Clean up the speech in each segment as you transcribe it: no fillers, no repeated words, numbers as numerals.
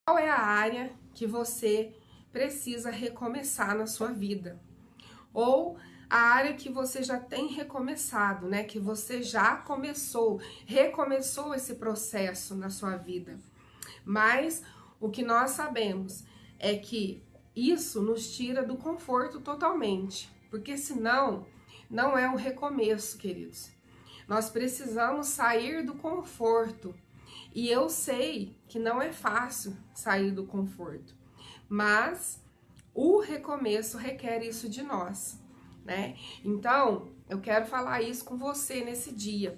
Qual é a área que você precisa recomeçar na sua vida? Ou a área que você já tem recomeçado, né? Que você já recomeçou esse processo na sua vida. Mas o que nós sabemos é que isso nos tira do conforto totalmente, porque senão não é um recomeço, queridos. Nós precisamos sair do conforto. E eu sei que não é fácil sair do conforto, mas o recomeço requer isso de nós, né? Então, eu quero falar isso com você nesse dia.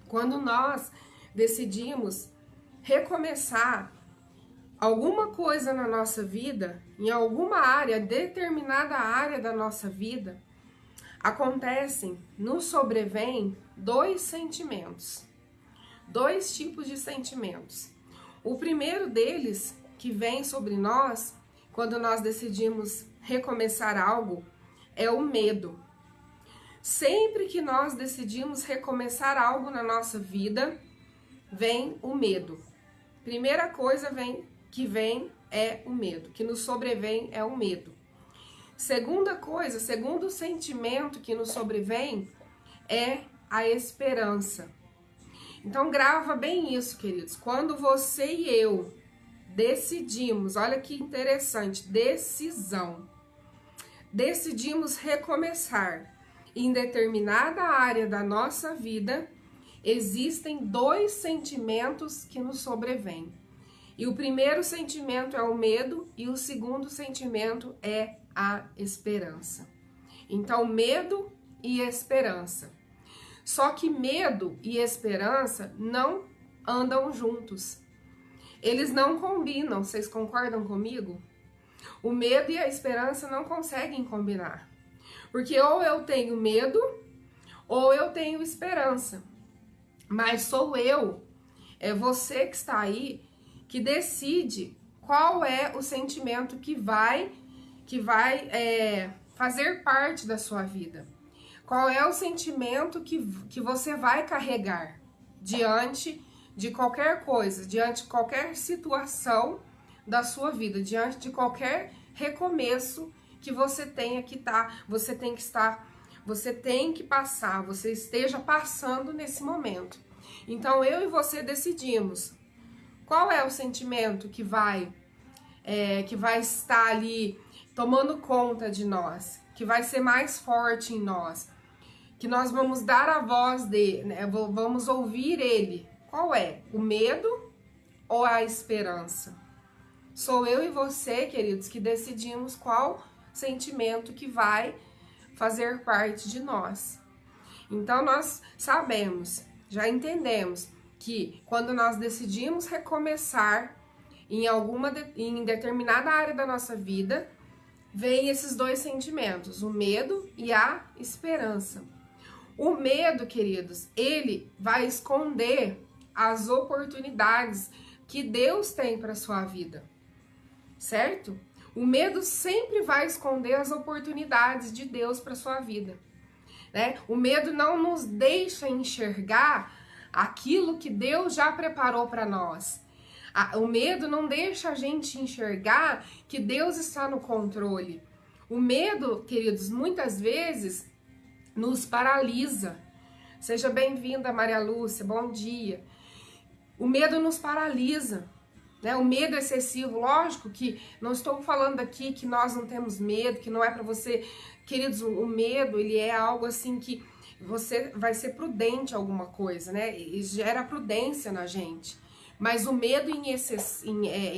Quando nós decidimos recomeçar alguma coisa na nossa vida, em alguma área, determinada área da nossa vida, nos sobrevêm dois sentimentos. Dois tipos de sentimentos. O primeiro deles, que vem sobre nós, quando nós decidimos recomeçar algo, é o medo. Sempre que nós decidimos recomeçar algo na nossa vida, vem o medo. Primeira coisa que vem é o medo, que nos sobrevém é o medo. Segunda coisa, segundo sentimento que nos sobrevém é a esperança. Então grava bem isso, queridos. Quando você e eu decidimos, olha que interessante, decidimos recomeçar em determinada área da nossa vida, existem dois sentimentos que nos sobrevêm. E o primeiro sentimento é o medo e o segundo sentimento é a esperança. Então, medo e esperança. Só que medo e esperança não andam juntos. Eles não combinam, vocês concordam comigo? O medo e a esperança não conseguem combinar. Porque ou eu tenho medo, ou eu tenho esperança. Mas sou eu, é você que está aí, que decide qual é o sentimento que vai fazer parte da sua vida. Qual é o sentimento que você vai carregar diante de qualquer coisa, diante de qualquer situação da sua vida, diante de qualquer recomeço que você tenha que você tem que passar, você esteja passando nesse momento. Então eu e você decidimos qual é o sentimento que vai estar ali tomando conta de nós, que vai ser mais forte em nós, que nós vamos dar a voz dele, né? Vamos ouvir ele. Qual é? O medo ou a esperança? Sou eu e você, queridos, que decidimos qual sentimento que vai fazer parte de nós. Então nós sabemos, já entendemos que quando nós decidimos recomeçar em determinada área da nossa vida, vem esses dois sentimentos, o medo e a esperança. O medo, queridos, ele vai esconder as oportunidades que Deus tem para sua vida, certo? O medo sempre vai esconder as oportunidades de Deus para sua vida, né? O medo não nos deixa enxergar aquilo que Deus já preparou para nós. O medo não deixa a gente enxergar que Deus está no controle. O medo, queridos, muitas vezes nos paralisa. Seja bem-vinda, Maria Lúcia, bom dia. O medo nos paralisa, né? O medo excessivo, lógico que não estou falando aqui que nós não temos medo, que não é para você, queridos, o medo, ele é algo assim que você vai ser prudente em alguma coisa, né? E gera prudência na gente. Mas o medo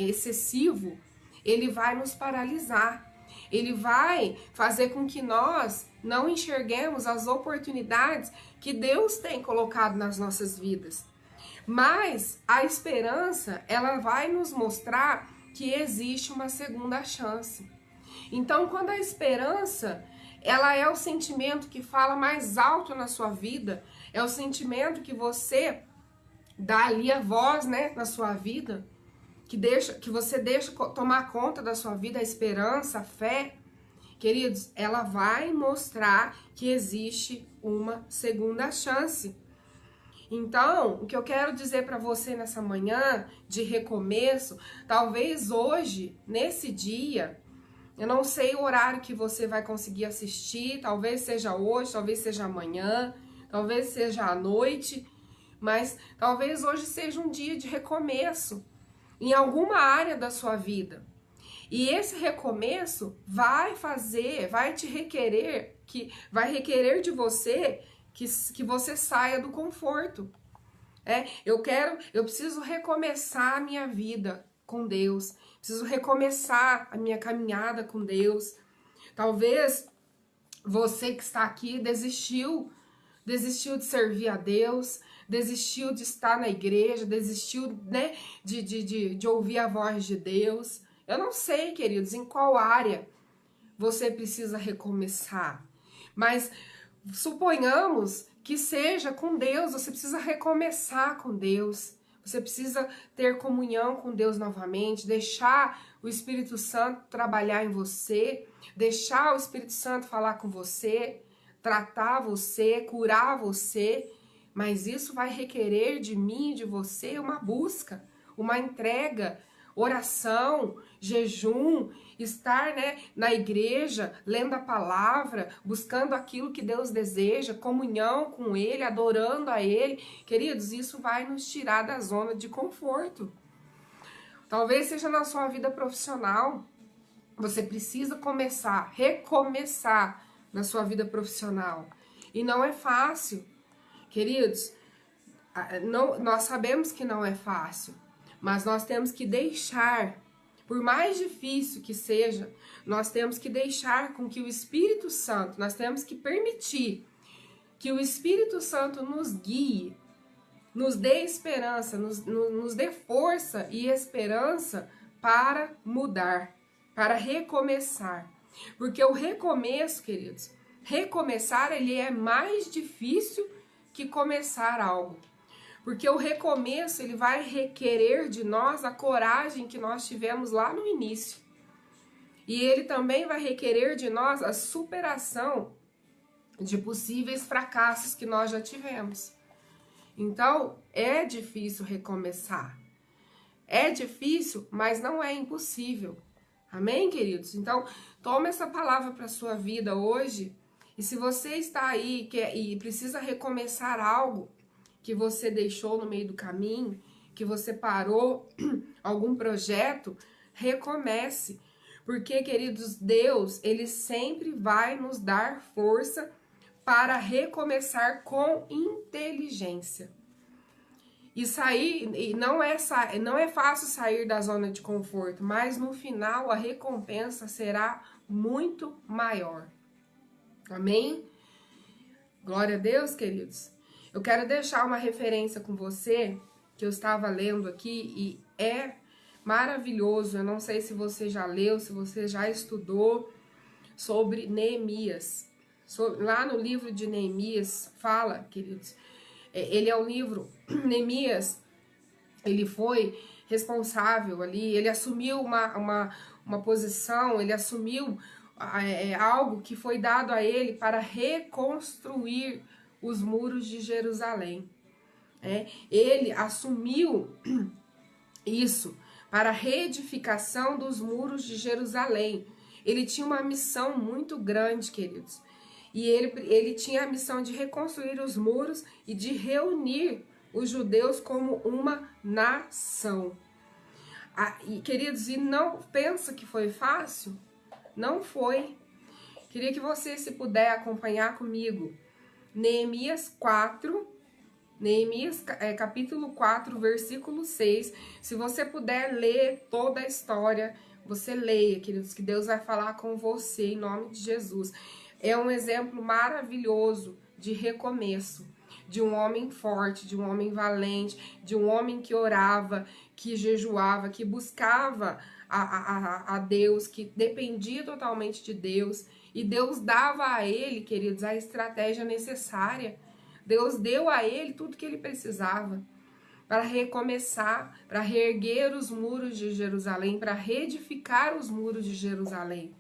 excessivo, ele vai nos paralisar. Ele vai fazer com que nós não enxerguemos as oportunidades que Deus tem colocado nas nossas vidas. Mas a esperança, ela vai nos mostrar que existe uma segunda chance. Então, quando a esperança, ela é o sentimento que fala mais alto na sua vida, é o sentimento que você dá ali a voz, né, na sua vida, que você deixa tomar conta da sua vida, a esperança, a fé, queridos, ela vai mostrar que existe uma segunda chance. Então, o que eu quero dizer para você nessa manhã de recomeço, talvez hoje, nesse dia, eu não sei o horário que você vai conseguir assistir, talvez seja hoje, talvez seja amanhã, talvez seja à noite, mas talvez hoje seja um dia de recomeço em alguma área da sua vida. E esse recomeço vai requerer de você que você saia do conforto. Eu preciso recomeçar a minha vida com Deus, preciso recomeçar a minha caminhada com Deus. Talvez você que está aqui desistiu de servir a Deus, desistiu de estar na igreja, desistiu, né, de ouvir a voz de Deus. Eu não sei, queridos, em qual área você precisa recomeçar, mas suponhamos que seja com Deus, você precisa recomeçar com Deus, você precisa ter comunhão com Deus novamente, deixar o Espírito Santo trabalhar em você, deixar o Espírito Santo falar com você, tratar você, curar você, mas isso vai requerer de mim e de você uma busca, uma entrega, oração, jejum, estar, né, na igreja, lendo a palavra, buscando aquilo que Deus deseja, comunhão com Ele, adorando a Ele. Queridos, isso vai nos tirar da zona de conforto. Talvez seja na sua vida profissional, você precisa recomeçar na sua vida profissional. E não é fácil, queridos, nós sabemos que não é fácil, mas nós temos que deixar, por mais difícil que seja, nós temos que deixar com que o Espírito Santo, nós temos que permitir que o Espírito Santo nos guie, nos dê esperança, nos dê força e esperança para mudar, para recomeçar. Porque o recomeço, queridos, recomeçar ele é mais difícil que começar algo. Porque o recomeço ele vai requerer de nós a coragem que nós tivemos lá no início. E ele também vai requerer de nós a superação de possíveis fracassos que nós já tivemos. Então, é difícil recomeçar. É difícil, mas não é impossível. Amém, queridos? Então, toma essa palavra para a sua vida hoje. E se você está aí e precisa recomeçar algo que você deixou no meio do caminho, que você parou algum projeto, recomece. Porque, queridos, Deus, Ele sempre vai nos dar força para recomeçar com inteligência. E não é fácil sair da zona de conforto, mas no final a recompensa será muito maior. Amém? Glória a Deus, queridos. Eu quero deixar uma referência com você, que eu estava lendo aqui, e é maravilhoso. Eu não sei se você já leu, se você já estudou sobre Neemias. Lá no livro de Neemias, fala, queridos, ele é um livro, Neemias, ele foi responsável ali, ele assumiu uma posição, ele assumiu algo que foi dado a ele para reconstruir os muros de Jerusalém. Ele assumiu isso para a reedificação dos muros de Jerusalém. Ele tinha uma missão muito grande, queridos. E ele tinha a missão de reconstruir os muros e de reunir os judeus como uma nação. E, queridos, e não pensa que foi fácil? Não foi. Queria que você, se puder, acompanhar comigo. Neemias 4, capítulo 4, versículo 6. Se você puder ler toda a história, você leia, queridos, que Deus vai falar com você em nome de Jesus. É um exemplo maravilhoso de recomeço, de um homem forte, de um homem valente, de um homem que orava, que jejuava, que buscava a Deus, que dependia totalmente de Deus. E Deus dava a ele, queridos, a estratégia necessária. Deus deu a ele tudo que ele precisava para recomeçar, para reerguer os muros de Jerusalém, para reedificar os muros de Jerusalém.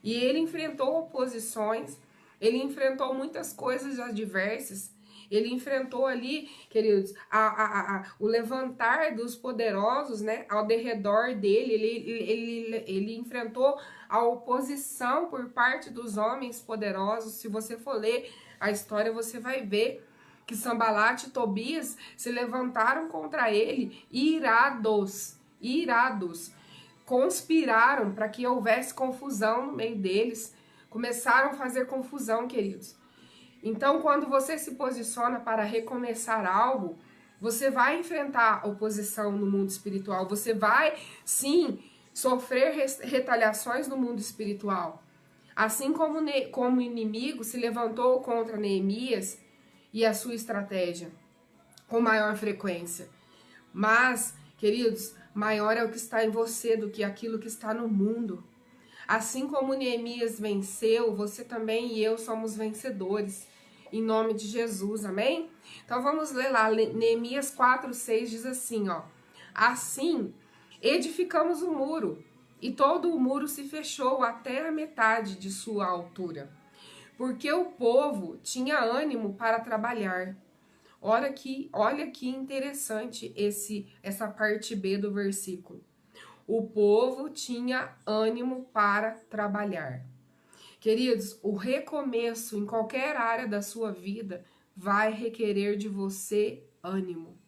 E ele enfrentou oposições, ele enfrentou muitas coisas adversas, Ele enfrentou ali, queridos, o levantar dos poderosos, né, ao derredor dele. Ele enfrentou a oposição por parte dos homens poderosos. Se você for ler a história, você vai ver que Sanbalat e Tobias se levantaram contra ele, irados, conspiraram para que houvesse confusão no meio deles, começaram a fazer confusão, queridos. Então, quando você se posiciona para recomeçar algo, você vai enfrentar oposição no mundo espiritual, você vai, sim, sofrer retaliações no mundo espiritual. Assim como o inimigo se levantou contra Neemias e a sua estratégia, com maior frequência. Mas, queridos, maior é o que está em você do que aquilo que está no mundo. Assim como Neemias venceu, você também e eu somos vencedores. Em nome de Jesus, amém? Então vamos ler lá, Neemias 4:6 diz assim, ó. Assim, edificamos o muro, e todo o muro se fechou até a metade de sua altura, porque o povo tinha ânimo para trabalhar. Olha que interessante essa parte B do versículo. O povo tinha ânimo para trabalhar. Queridos, o recomeço em qualquer área da sua vida vai requerer de você ânimo.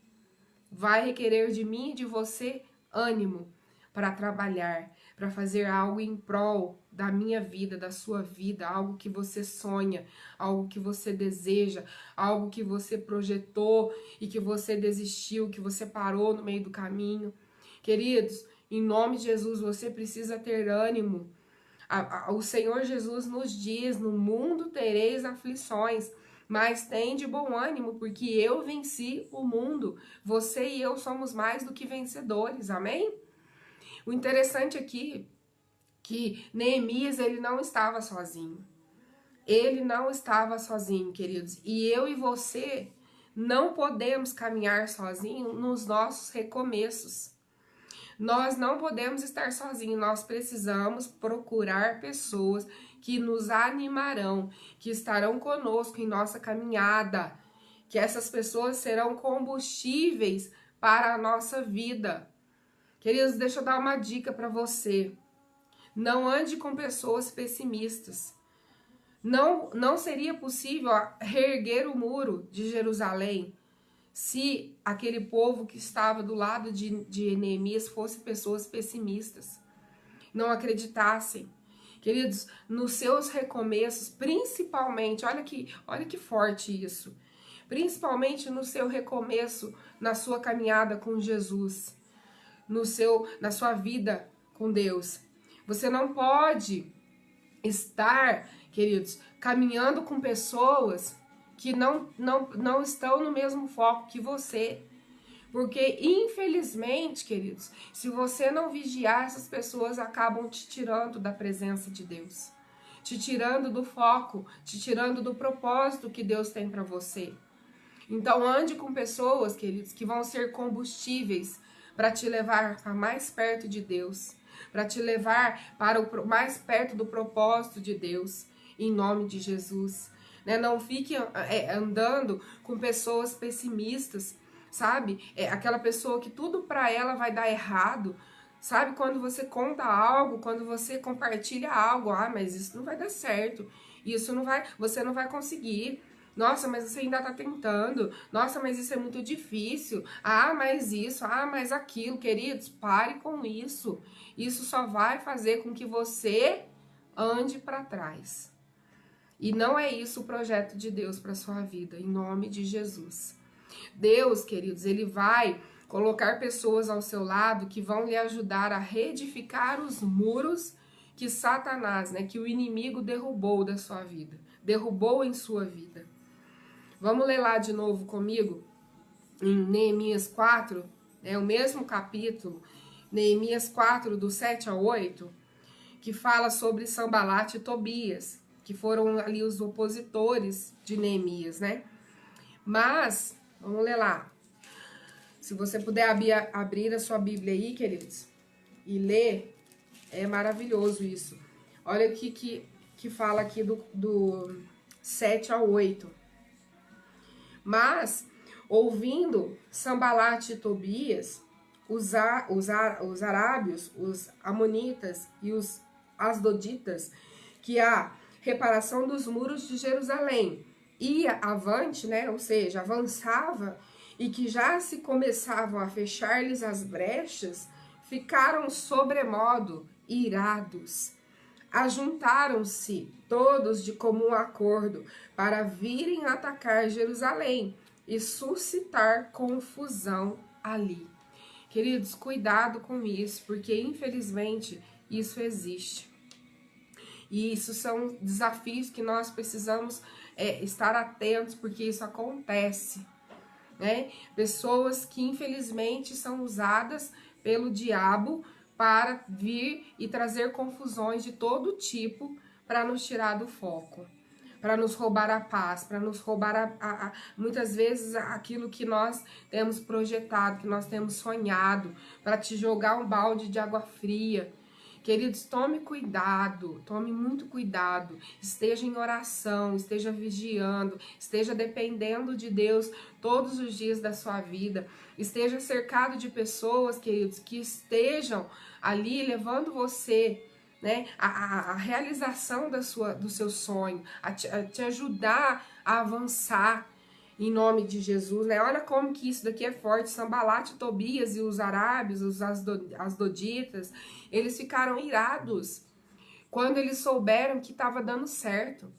Vai requerer de mim e de você ânimo para trabalhar, para fazer algo em prol da minha vida, da sua vida, algo que você sonha, algo que você deseja, algo que você projetou e que você desistiu, que você parou no meio do caminho. Queridos, em nome de Jesus, você precisa ter ânimo. O Senhor Jesus nos diz, no mundo tereis aflições, mas tem de bom ânimo, porque eu venci o mundo. Você e eu somos mais do que vencedores, amém? O interessante aqui que Neemias, ele não estava sozinho. Ele não estava sozinho, queridos. E eu e você não podemos caminhar sozinho nos nossos recomeços. Nós não podemos estar sozinhos, nós precisamos procurar pessoas que nos animarão, que estarão conosco em nossa caminhada, que essas pessoas serão combustíveis para a nossa vida. Queridos, deixa eu dar uma dica para você. Não ande com pessoas pessimistas. Não seria possível reerguer o muro de Jerusalém se aquele povo que estava do lado de Neemias fosse pessoas pessimistas, não acreditassem. Queridos, nos seus recomeços, principalmente, olha que forte isso, principalmente no seu recomeço, na sua caminhada com Jesus, na sua vida com Deus. Você não pode estar, queridos, caminhando com pessoas que não estão no mesmo foco que você. Porque, infelizmente, queridos, se você não vigiar, essas pessoas acabam te tirando da presença de Deus, te tirando do foco, te tirando do propósito que Deus tem para você. Então, ande com pessoas, queridos, que vão ser combustíveis para te levar para mais perto de Deus, para te levar para mais perto do propósito de Deus, em nome de Jesus. Não fique andando com pessoas pessimistas, sabe? Aquela pessoa que tudo para ela vai dar errado, sabe? Quando você conta algo, quando você compartilha algo, mas isso não vai dar certo, isso não vai, você não vai conseguir. Nossa, mas você ainda tá tentando. Nossa, mas isso é muito difícil. Mas isso, mas aquilo. Queridos, pare com isso. Isso só vai fazer com que você ande para trás. E não é isso o projeto de Deus para sua vida, em nome de Jesus. Deus, queridos, ele vai colocar pessoas ao seu lado que vão lhe ajudar a reedificar os muros que Satanás, que o inimigo derrubou da sua vida, derrubou em sua vida. Vamos ler lá de novo comigo, em Neemias 4, o mesmo capítulo, Neemias 4, do 7 ao 8, que fala sobre Sanbalat e Tobias, que foram ali os opositores de Neemias, Mas, vamos ler lá. Se você puder abrir a sua Bíblia aí, queridos, e ler, é maravilhoso isso. Olha o que fala aqui do 7 ao 8. Mas, ouvindo Sambalate e Tobias, os arábios, os amonitas e os asdoditas, que a reparação dos muros de Jerusalém ia avante, né, ou seja, avançava, e que já se começavam a fechar-lhes as brechas, ficaram sobremodo irados. Ajuntaram-se todos de comum acordo para virem atacar Jerusalém e suscitar confusão ali. Queridos, cuidado com isso, porque infelizmente isso existe. E isso são desafios que nós precisamos estar atentos, porque isso acontece, né? Pessoas que infelizmente são usadas pelo diabo para vir e trazer confusões de todo tipo para nos tirar do foco, para nos roubar a paz, para nos roubar muitas vezes aquilo que nós temos projetado, que nós temos sonhado, para te jogar um balde de água fria. Queridos, tome cuidado, tome muito cuidado, esteja em oração, esteja vigiando, esteja dependendo de Deus todos os dias da sua vida, esteja cercado de pessoas, queridos, que estejam ali levando você, né, a realização do seu sonho, a te ajudar a avançar em nome de Jesus, né? Olha como que isso daqui é forte. Sambalate, Tobias e os arábios, os asdoditas, eles ficaram irados quando eles souberam que estava dando certo,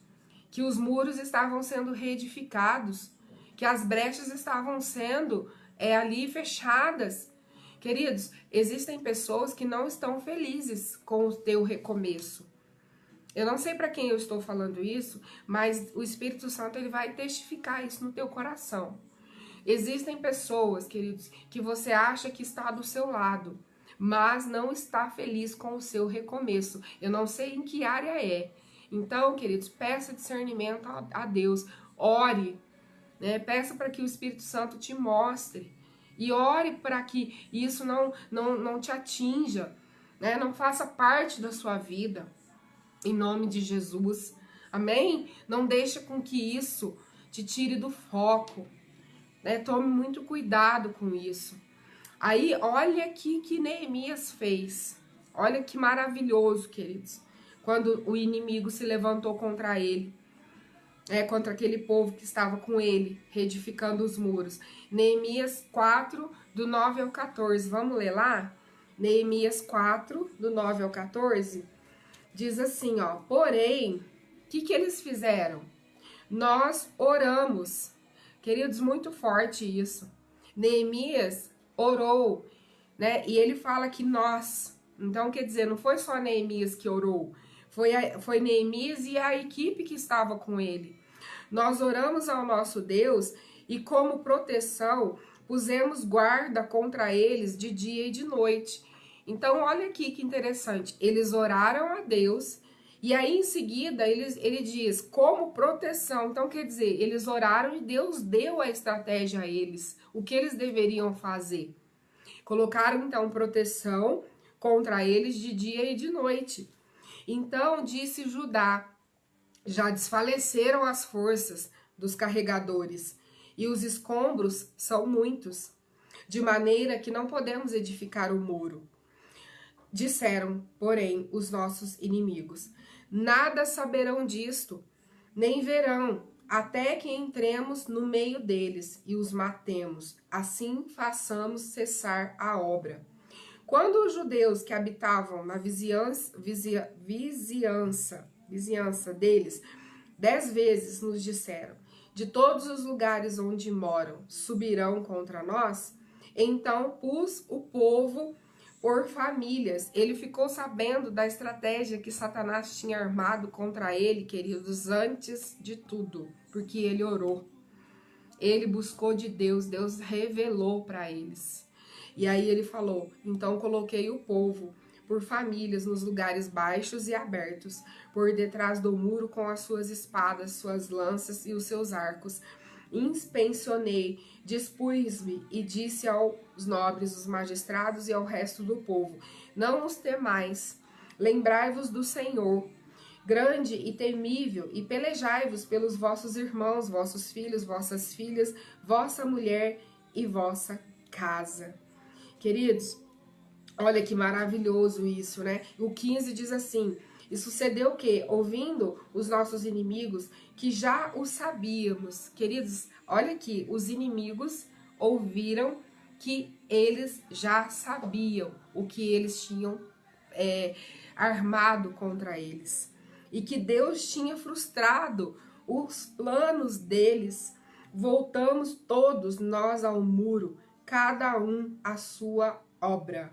que os muros estavam sendo reedificados, que as brechas estavam sendo ali fechadas. Queridos, existem pessoas que não estão felizes com o teu recomeço. Eu não sei para quem eu estou falando isso, mas o Espírito Santo ele vai testificar isso no teu coração. Existem pessoas, queridos, que você acha que está do seu lado, mas não está feliz com o seu recomeço. Eu não sei em que área é. Então, queridos, peça discernimento a Deus. Ore, né? Peça para que o Espírito Santo te mostre. E ore para que isso não te atinja, né? Não faça parte da sua vida. Em nome de Jesus, amém? Não deixa com que isso te tire do foco, né? Tome muito cuidado com isso. Aí, olha aqui que Neemias fez. Olha que maravilhoso, queridos. Quando o inimigo se levantou contra ele, contra aquele povo que estava com ele, reedificando os muros. Neemias 4, do 9 ao 14. Vamos ler lá? Neemias 4, do 9 ao 14. Diz assim, ó, porém, o que eles fizeram? Nós oramos. Queridos, muito forte isso. Neemias orou, né? E ele fala que nós. Então, quer dizer, não foi só Neemias que orou. Foi Neemias e a equipe que estava com ele. Nós oramos ao nosso Deus e como proteção pusemos guarda contra eles de dia e de noite. Então, olha aqui que interessante. Eles oraram a Deus e aí em seguida ele diz como proteção. Então, quer dizer, eles oraram e Deus deu a estratégia a eles, o que eles deveriam fazer. Colocaram então proteção contra eles de dia e de noite. Então, disse Judá, já desfaleceram as forças dos carregadores e os escombros são muitos, de maneira que não podemos edificar o muro. Disseram, porém, os nossos inimigos, nada saberão disto, nem verão, até que entremos no meio deles e os matemos, assim façamos cessar a obra. Quando os judeus que habitavam na vizinhança deles 10 vezes nos disseram, de todos os lugares onde moram, subirão contra nós, então pus o povo por famílias. Ele ficou sabendo da estratégia que Satanás tinha armado contra ele, queridos, antes de tudo, porque ele orou. Ele buscou de Deus, Deus revelou para eles. E aí ele falou, então coloquei o povo por famílias nos lugares baixos e abertos, por detrás do muro com as suas espadas, suas lanças e os seus arcos. Inspensionei, dispus-me e disse aos nobres, os magistrados e ao resto do povo, não os temais, lembrai-vos do Senhor, grande e temível, e pelejai-vos pelos vossos irmãos, vossos filhos, vossas filhas, vossa mulher e vossa casa. Queridos, olha que maravilhoso isso, né? O 15 diz assim: e sucedeu o quê? Ouvindo os nossos inimigos, que já o sabíamos. Queridos, olha aqui, os inimigos ouviram que eles já sabiam o que eles tinham armado contra eles. E que Deus tinha frustrado os planos deles. Voltamos todos nós ao muro, cada um à sua obra.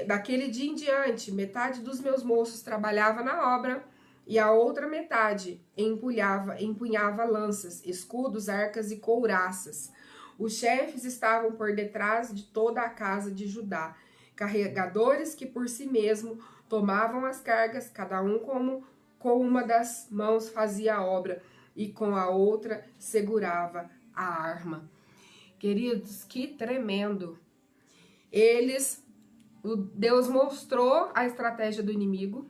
Daquele dia em diante, metade dos meus moços trabalhava na obra e a outra metade empunhava lanças, escudos, arcas e couraças. Os chefes estavam por detrás de toda a casa de Judá, carregadores que por si mesmo tomavam as cargas, cada um com uma das mãos fazia a obra e com a outra segurava a arma. Queridos, que tremendo! Deus mostrou a estratégia do inimigo,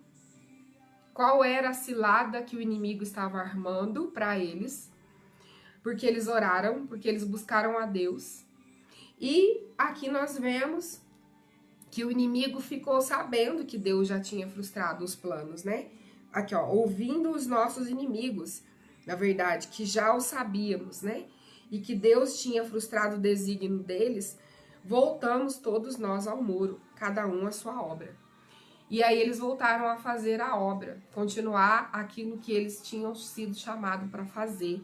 qual era a cilada que o inimigo estava armando para eles, porque eles oraram, porque eles buscaram a Deus. E aqui nós vemos que o inimigo ficou sabendo que Deus já tinha frustrado os planos, né? Aqui, ó, ouvindo os nossos inimigos, na verdade, que já o sabíamos, né? E que Deus tinha frustrado o desígnio deles, voltamos todos nós ao muro, cada um a sua obra. E aí eles voltaram a fazer a obra, continuar aquilo que eles tinham sido chamados para fazer.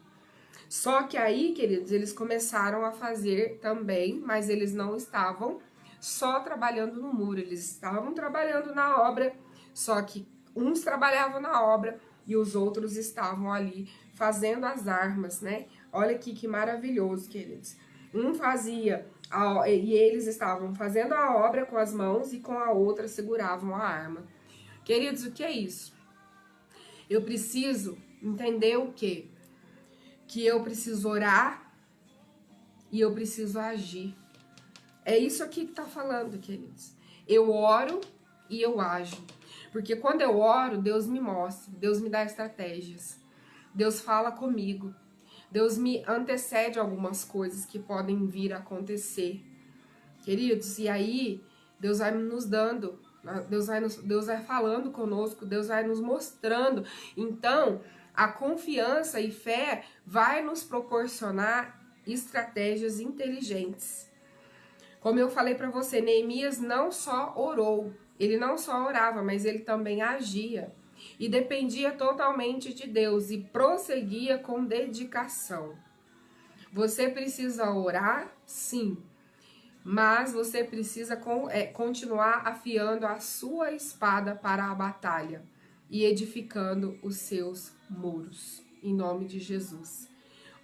Só que aí, queridos, eles começaram a fazer também, mas eles não estavam só trabalhando no muro, eles estavam trabalhando na obra, só que uns trabalhavam na obra e os outros estavam ali fazendo as armas, né? Olha aqui que maravilhoso, queridos. Um fazia, e eles estavam fazendo a obra com as mãos e com a outra seguravam a arma. Queridos, o que é isso? Eu preciso entender o quê? Que eu preciso orar e eu preciso agir. É isso aqui que tá falando, queridos. Eu oro e eu ajo. Porque quando eu oro, Deus me mostra, Deus me dá estratégias. Deus fala comigo. Deus me antecede algumas coisas que podem vir a acontecer. Queridos, e aí Deus vai nos dando, Deus vai falando conosco, Deus vai nos mostrando. Então, a confiança e fé vai nos proporcionar estratégias inteligentes. Como eu falei para você, Neemias não só orou, ele não só orava, mas ele também agia. E dependia totalmente de Deus e prosseguia com dedicação. Você precisa orar, sim, mas você precisa continuar afiando a sua espada para a batalha e edificando os seus muros, em nome de Jesus.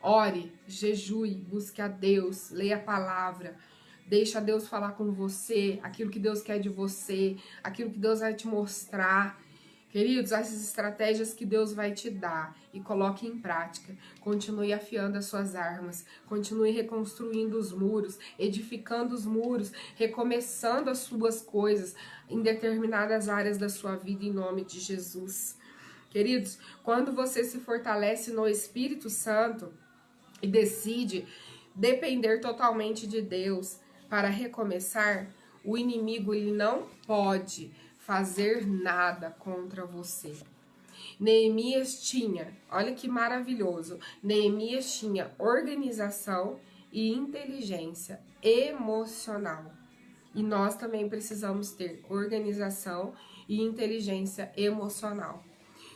Ore, jejue, busque a Deus, leia a palavra, deixa Deus falar com você, aquilo que Deus quer de você, aquilo que Deus vai te mostrar. Queridos, essas estratégias que Deus vai te dar e coloque em prática. Continue afiando as suas armas, continue reconstruindo os muros, edificando os muros, recomeçando as suas coisas em determinadas áreas da sua vida em nome de Jesus. Queridos, quando você se fortalece no Espírito Santo e decide depender totalmente de Deus para recomeçar, o inimigo ele não pode fazer nada contra você. Neemias tinha, olha que maravilhoso, Neemias tinha organização e inteligência emocional. E nós também precisamos ter organização e inteligência emocional.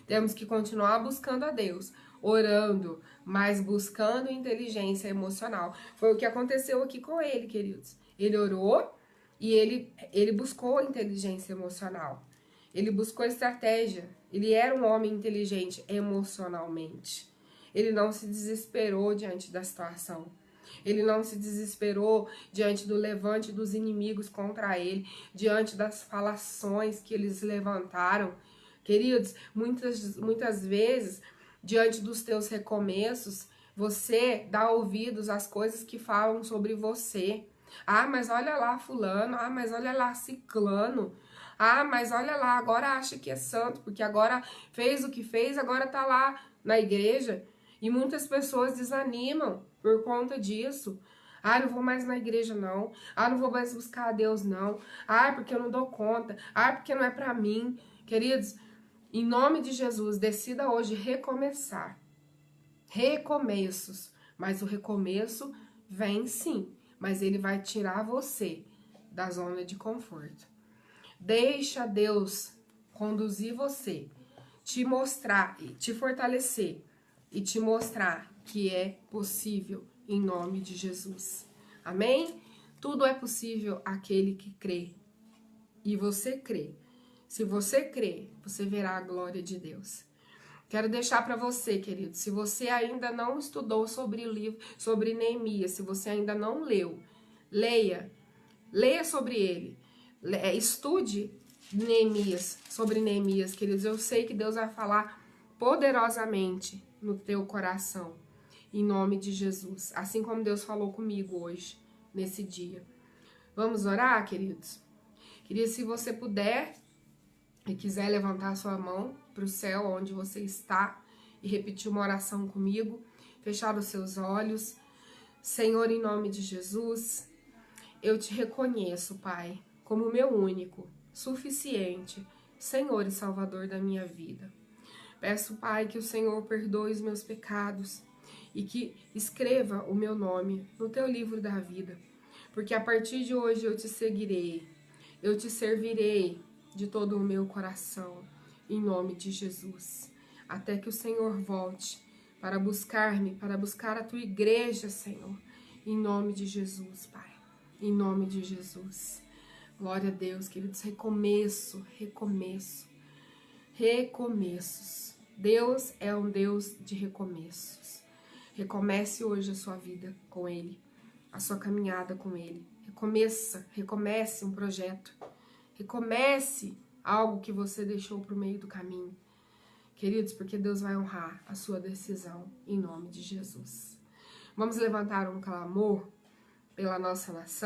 Temos que continuar buscando a Deus, orando, mas buscando inteligência emocional. Foi o que aconteceu aqui com ele, queridos. Ele orou e ele buscou inteligência emocional. Ele buscou estratégia. Ele era um homem inteligente emocionalmente. Ele não se desesperou diante da situação. Ele não se desesperou diante do levante dos inimigos contra ele, diante das falações que eles levantaram. Queridos, muitas vezes, diante dos teus recomeços, você dá ouvidos às coisas que falam sobre você. Ah, mas olha lá fulano, ah, mas olha lá ciclano. Ah, mas olha lá, agora acha que é santo, porque agora fez o que fez, agora tá lá na igreja. E muitas pessoas desanimam por conta disso. Ah, não vou mais na igreja, não. Ah, não vou mais buscar a Deus, não. Ah, porque eu não dou conta. Ah, porque não é pra mim. Queridos, em nome de Jesus, decida hoje recomeçar. Recomeços. Mas o recomeço vem sim. Mas ele vai tirar você da zona de conforto. Deixa Deus conduzir você, te mostrar, te fortalecer e te mostrar que é possível em nome de Jesus. Amém? Tudo é possível àquele que crê. E você crê. Se você crê, você verá a glória de Deus. Quero deixar para você, querido, se você ainda não estudou sobre o livro, sobre Neemias, se você ainda não leu, leia sobre ele. Estude Neemias, sobre Neemias, queridos. Eu sei que Deus vai falar poderosamente no teu coração, em nome de Jesus. Assim como Deus falou comigo hoje, nesse dia. Vamos orar, queridos? Queria, se você puder e quiser levantar a sua mão para o céu, onde você está, e repetir uma oração comigo, fechar os seus olhos. Senhor, em nome de Jesus, eu te reconheço, Pai, como meu único, suficiente, Senhor e Salvador da minha vida. Peço, Pai, que o Senhor perdoe os meus pecados e que escreva o meu nome no teu livro da vida, porque a partir de hoje eu te seguirei, eu te servirei de todo o meu coração, em nome de Jesus, até que o Senhor volte para buscar-me, para buscar a tua igreja, Senhor, em nome de Jesus, Pai. Em nome de Jesus. Glória a Deus, queridos. Recomeço. Recomeços. Deus é um Deus de recomeços. Recomece hoje a sua vida com Ele, a sua caminhada com Ele. Recomece um projeto. Recomece algo que você deixou para o meio do caminho. Queridos, porque Deus vai honrar a sua decisão em nome de Jesus. Vamos levantar um clamor pela nossa nação.